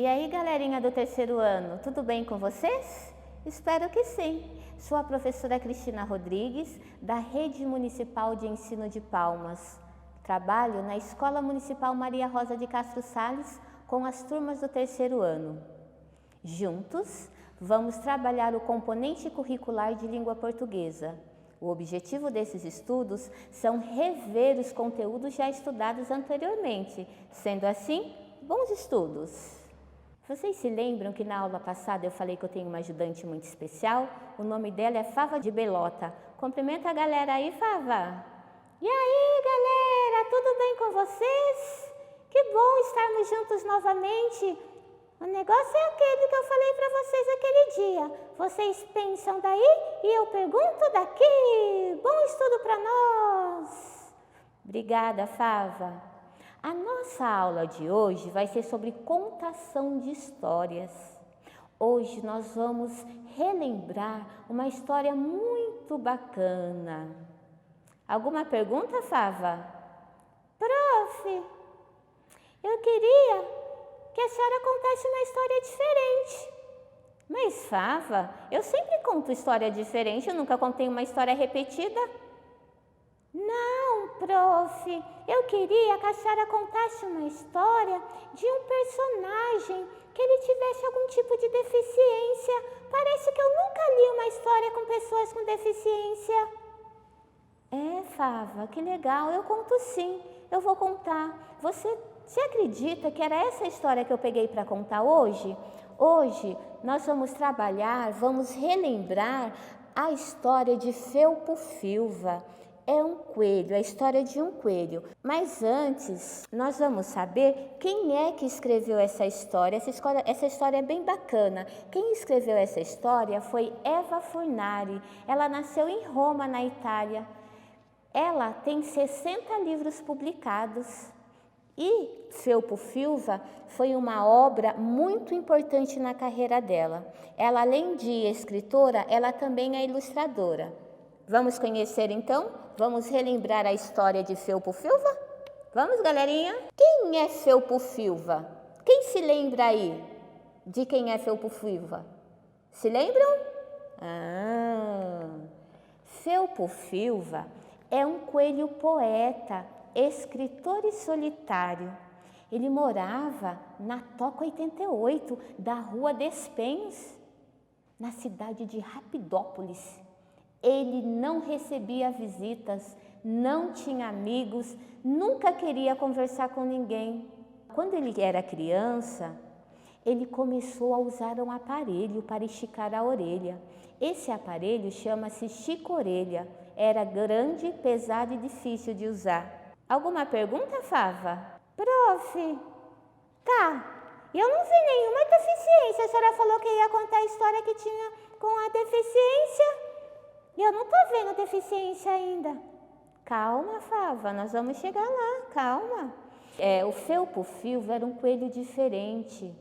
E aí, galerinha do terceiro ano, tudo bem com vocês? Espero que sim. Sou a professora Cristina Rodrigues, da Rede Municipal de Ensino de Palmas. Trabalho na Escola Municipal Maria Rosa de Castro Sales com as turmas do terceiro ano. Juntos, vamos trabalhar o componente curricular de língua portuguesa. O objetivo desses estudos são rever os conteúdos já estudados anteriormente. Sendo assim, bons estudos! Vocês se lembram que na aula passada eu falei que eu tenho uma ajudante muito especial? O nome dela é Fava de Belota. Cumprimenta a galera aí, Fava! E aí, galera, tudo bem com vocês? Que bom estarmos juntos novamente! O negócio é aquele que eu falei para vocês aquele dia. Vocês pensam daí e eu pergunto daqui. Bom estudo para nós! Obrigada, Fava! A nossa aula de hoje vai ser sobre contação de histórias. Hoje nós vamos relembrar uma história muito bacana. Alguma pergunta, Fava? Prof, eu queria que a senhora contasse uma história diferente. Mas, Fava, eu sempre conto história diferente, eu nunca contei uma história repetida. Não, prof, eu queria que a senhora contasse uma história de um personagem que ele tivesse algum tipo de deficiência. Parece que eu nunca li uma história com pessoas com deficiência. É, Fava, que legal, eu conto sim, eu vou contar. Você acredita que era essa história que eu peguei para contar hoje? Hoje nós vamos relembrar a história de Felpo Filva. É um coelho, a história de um coelho. Mas antes, nós vamos saber quem é que escreveu essa história. Essa história é bem bacana. Quem escreveu essa história foi Eva Furnari. Ela nasceu em Roma, na Itália. Ela tem 60 livros publicados. E Felpo Filva foi uma obra muito importante na carreira dela. Ela, além de escritora, ela também é ilustradora. Vamos conhecer então? Vamos relembrar a história de Felpo Filva? Vamos, galerinha? Quem é Felpo Filva? Quem se lembra aí de quem é Felpo Filva? Se lembram? Felpo Filva é um coelho poeta, escritor e solitário. Ele morava na Toca 88 da Rua Despenhos, na cidade de Rapidópolis. Ele não recebia visitas, não tinha amigos, nunca queria conversar com ninguém. Quando ele era criança, ele começou a usar um aparelho para esticar a orelha. Esse aparelho chama-se Chico-Orelha. Era grande, pesado e difícil de usar. Alguma pergunta, Fava? Prof, tá, eu não vi nenhuma deficiência. A senhora falou que ia contar a história que tinha com a deficiência. E eu não estou vendo deficiência ainda. Calma, Fava, nós vamos chegar lá, calma. O Felpo Filva era um coelho diferente.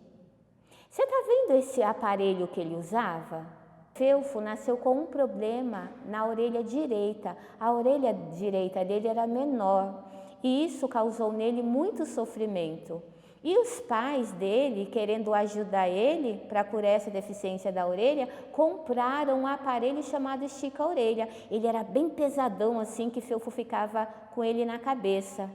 Você está vendo esse aparelho que ele usava? Felpo nasceu com um problema na orelha direita. A orelha direita dele era menor e isso causou nele muito sofrimento. E os pais dele, querendo ajudar ele para curar essa deficiência da orelha, compraram um aparelho chamado Estica-Orelha. Ele era bem pesadão assim, que Felpo ficava com ele na cabeça.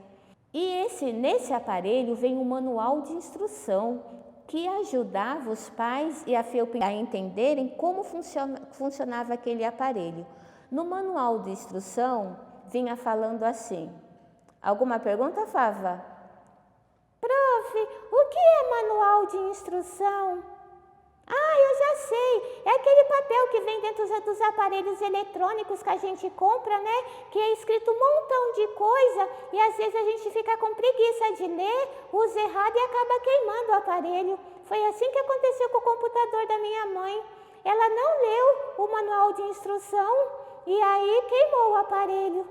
E nesse aparelho vem um manual de instrução que ajudava os pais e a Felpo a entenderem como funcionava aquele aparelho. No manual de instrução vinha falando assim. Alguma pergunta, Fava? Prof, o que é manual de instrução? Eu já sei, é aquele papel que vem dentro dos aparelhos eletrônicos que a gente compra, né? Que é escrito um montão de coisa e às vezes a gente fica com preguiça de ler, usa errado e acaba queimando o aparelho. Foi assim que aconteceu com o computador da minha mãe. Ela não leu o manual de instrução e aí queimou o aparelho.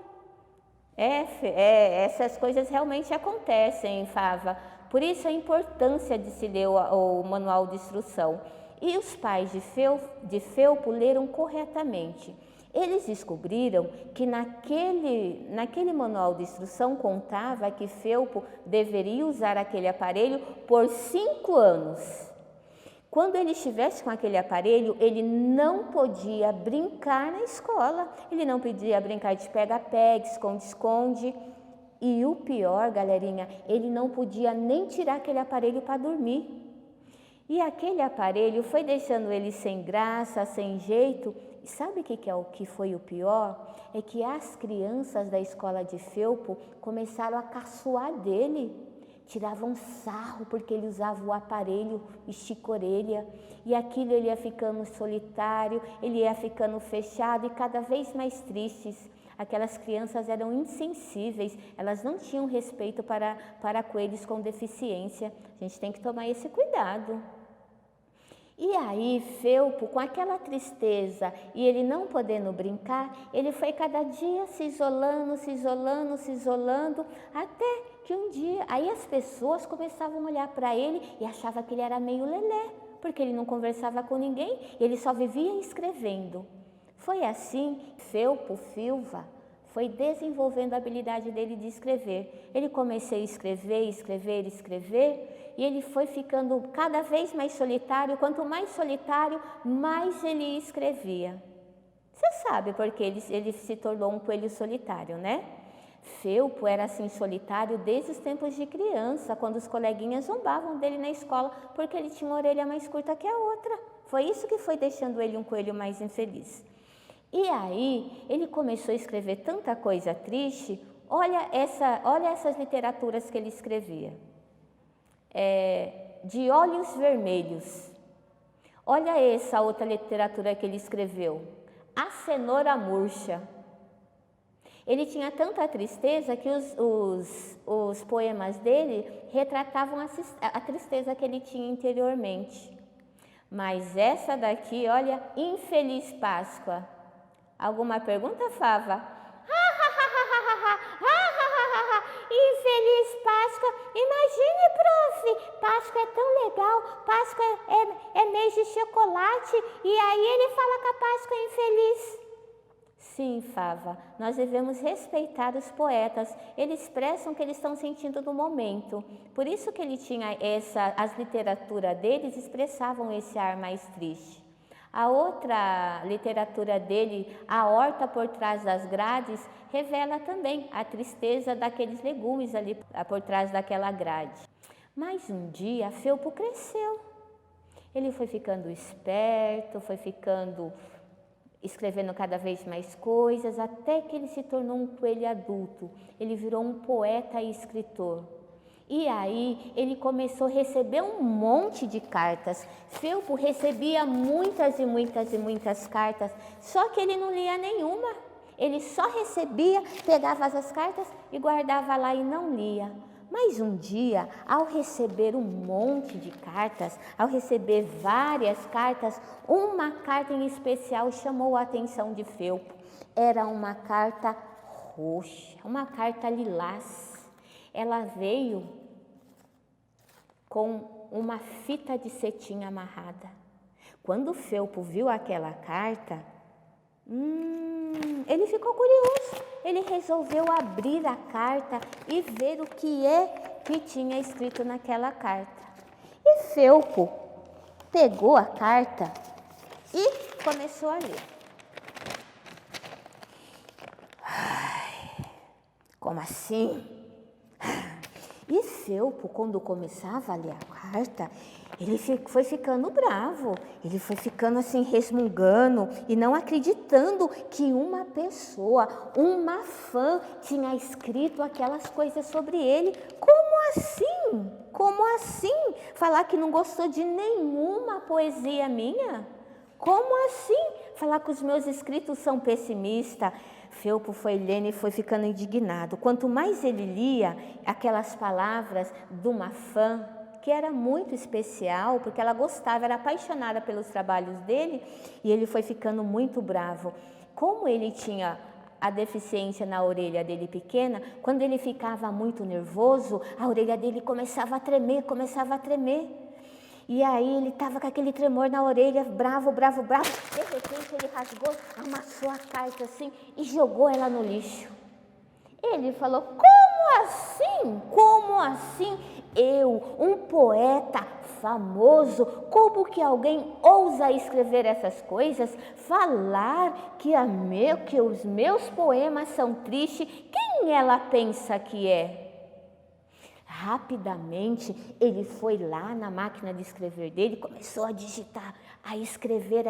Essas coisas realmente acontecem, Fava. Por isso a importância de se ler o manual de instrução. E os pais de Felpo leram corretamente. Eles descobriram que naquele manual de instrução contava que Felpo deveria usar aquele aparelho por 5 anos. Quando ele estivesse com aquele aparelho, ele não podia brincar na escola, ele não podia brincar de pega-pega, esconde-esconde. E o pior, galerinha, ele não podia nem tirar aquele aparelho para dormir. E aquele aparelho foi deixando ele sem graça, sem jeito. E sabe o que foi o pior? É que as crianças da escola de Felpo começaram a caçoar dele. Tiravam sarro porque ele usava o aparelho, estica a orelha. E aquilo ele ia ficando solitário, ele ia ficando fechado e cada vez mais tristes. Aquelas crianças eram insensíveis, elas não tinham respeito para coelhos com deficiência. A gente tem que tomar esse cuidado. E aí, Felpo, com aquela tristeza e ele não podendo brincar, ele foi cada dia se isolando, até que um dia, aí as pessoas começavam a olhar para ele e achavam que ele era meio lelé, porque ele não conversava com ninguém, ele só vivia escrevendo. Foi assim, Felpo Filva foi desenvolvendo a habilidade dele de escrever. Ele começou a escrever, e ele foi ficando cada vez mais solitário. Quanto mais solitário, mais ele escrevia. Você sabe porque ele se tornou um coelho solitário, né? Felpo era assim solitário desde os tempos de criança, quando os coleguinhas zombavam dele na escola, porque ele tinha uma orelha mais curta que a outra. Foi isso que foi deixando ele um coelho mais infeliz. E aí, ele começou a escrever tanta coisa triste. Olha essas literaturas que ele escrevia. De olhos vermelhos. Olha essa outra literatura que ele escreveu. A cenoura murcha. Ele tinha tanta tristeza que os poemas dele retratavam a tristeza que ele tinha interiormente. Mas essa daqui, olha, Infeliz Páscoa. Alguma pergunta, Fava? Infeliz Páscoa. Imagine, prof, Páscoa é tão legal, Páscoa é mês de chocolate e aí ele fala que a Páscoa é infeliz. Sim, Fava, nós devemos respeitar os poetas, eles expressam o que eles estão sentindo no momento. Por isso que ele tinha as literaturas deles expressavam esse ar mais triste. A outra literatura dele, A Horta por Trás das Grades, revela também a tristeza daqueles legumes ali por trás daquela grade. Mas um dia, Felpo cresceu. Ele foi ficando esperto, foi escrevendo cada vez mais coisas, até que ele se tornou um coelho adulto. Ele virou um poeta e escritor. E aí ele começou a receber um monte de cartas. Felpo recebia muitas cartas, só que ele não lia nenhuma. Ele só recebia, pegava as cartas e guardava lá e não lia. Mas um dia, ao receber um monte de cartas, ao receber várias cartas, uma carta em especial chamou a atenção de Felpo. Era uma carta roxa, uma carta lilás. Ela veio com uma fita de cetim amarrada. Quando Felpo viu aquela carta, ele ficou curioso. Ele resolveu abrir a carta e ver o que tinha escrito naquela carta. E Felpo pegou a carta e começou a ler. Como assim? E Felpo, quando começava a ler a carta, ele foi ficando bravo, ele foi ficando assim resmungando e não acreditando que uma pessoa, uma fã, tinha escrito aquelas coisas sobre ele. Como assim? Como assim? Falar que não gostou de nenhuma poesia minha? Como assim? Falar que os meus escritos são pessimistas? Felpo foi lendo e foi ficando indignado. Quanto mais ele lia aquelas palavras de uma fã, que era muito especial, porque ela gostava, era apaixonada pelos trabalhos dele, e ele foi ficando muito bravo. Como ele tinha a deficiência na orelha dele pequena, quando ele ficava muito nervoso, a orelha dele começava a tremer. E aí ele estava com aquele tremor na orelha, bravo. De repente ele rasgou, amassou a carta assim e jogou ela no lixo. Ele falou, como assim? Eu, um poeta, famoso, como que alguém ousa escrever essas coisas? Falar que os meus poemas são tristes, quem ela pensa que é? Rapidamente, ele foi lá na máquina de escrever dele, começou a digitar, a escrever,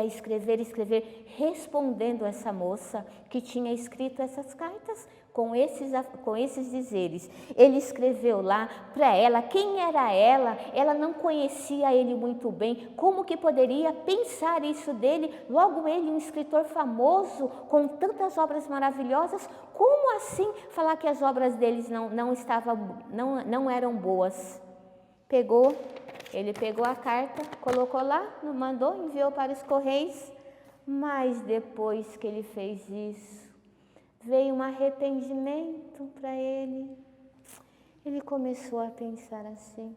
respondendo essa moça que tinha escrito essas cartas com esses dizeres. Ele escreveu lá para ela, quem era ela? Ela não conhecia ele muito bem, como que poderia pensar isso dele? Logo ele, um escritor famoso, com tantas obras maravilhosas, como assim falar que as obras deles não eram boas? Ele pegou a carta, colocou lá, mandou, enviou para os correios, mas depois que ele fez isso, veio um arrependimento para ele. Ele começou a pensar assim,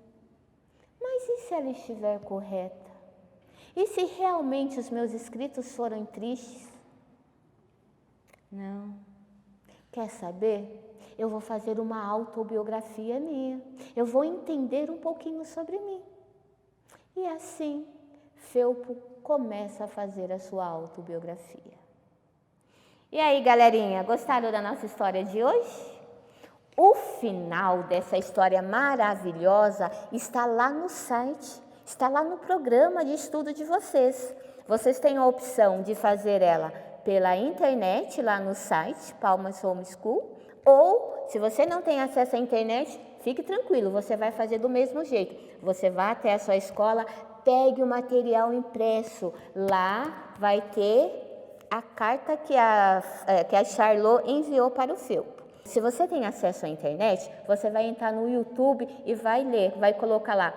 mas e se ela estiver correta? E se realmente os meus escritos foram tristes? Não. Quer saber? Eu vou fazer uma autobiografia minha. Eu vou entender um pouquinho sobre mim. E assim, Felpo começa a fazer a sua autobiografia. E aí, galerinha, gostaram da nossa história de hoje? O final dessa história maravilhosa está lá no site, está lá no programa de estudo de vocês. Vocês têm a opção de fazer ela pela internet, lá no site, Palmas Homeschool, ou, se você não tem acesso à internet, fique tranquilo, você vai fazer do mesmo jeito. Você vai até a sua escola, pegue o material impresso. Lá vai ter a carta que a Charlot enviou para o Felpo. Se você tem acesso à internet, você vai entrar no YouTube e vai ler, vai colocar lá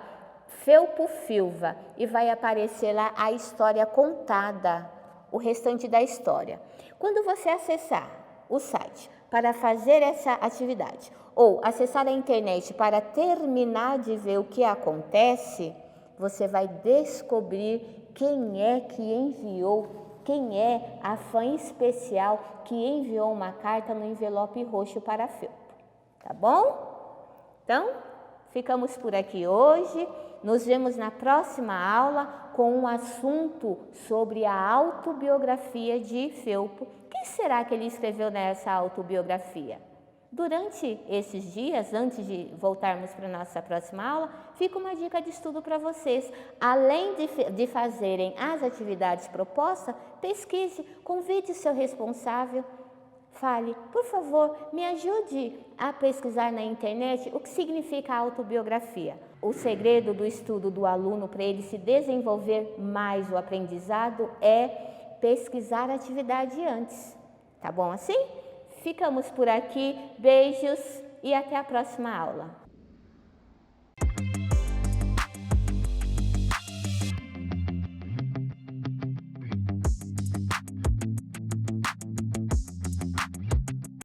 Felpo Filva e vai aparecer lá a história contada, o restante da história. Quando você acessar o site para fazer essa atividade ou acessar a internet para terminar de ver o que acontece, você vai descobrir quem é que enviou, quem é a fã especial que enviou uma carta no envelope roxo para a Felpo, tá bom? Então, ficamos por aqui hoje. Nos vemos na próxima aula com um assunto sobre a autobiografia de Felpo. O que será que ele escreveu nessa autobiografia? Durante esses dias, antes de voltarmos para a nossa próxima aula, fica uma dica de estudo para vocês. Além de fazerem as atividades propostas, pesquise, convide o seu responsável. Fale, por favor, me ajude a pesquisar na internet o que significa autobiografia. O segredo do estudo do aluno para ele se desenvolver mais o aprendizado é pesquisar a atividade antes. Tá bom assim? Ficamos por aqui, beijos e até a próxima aula.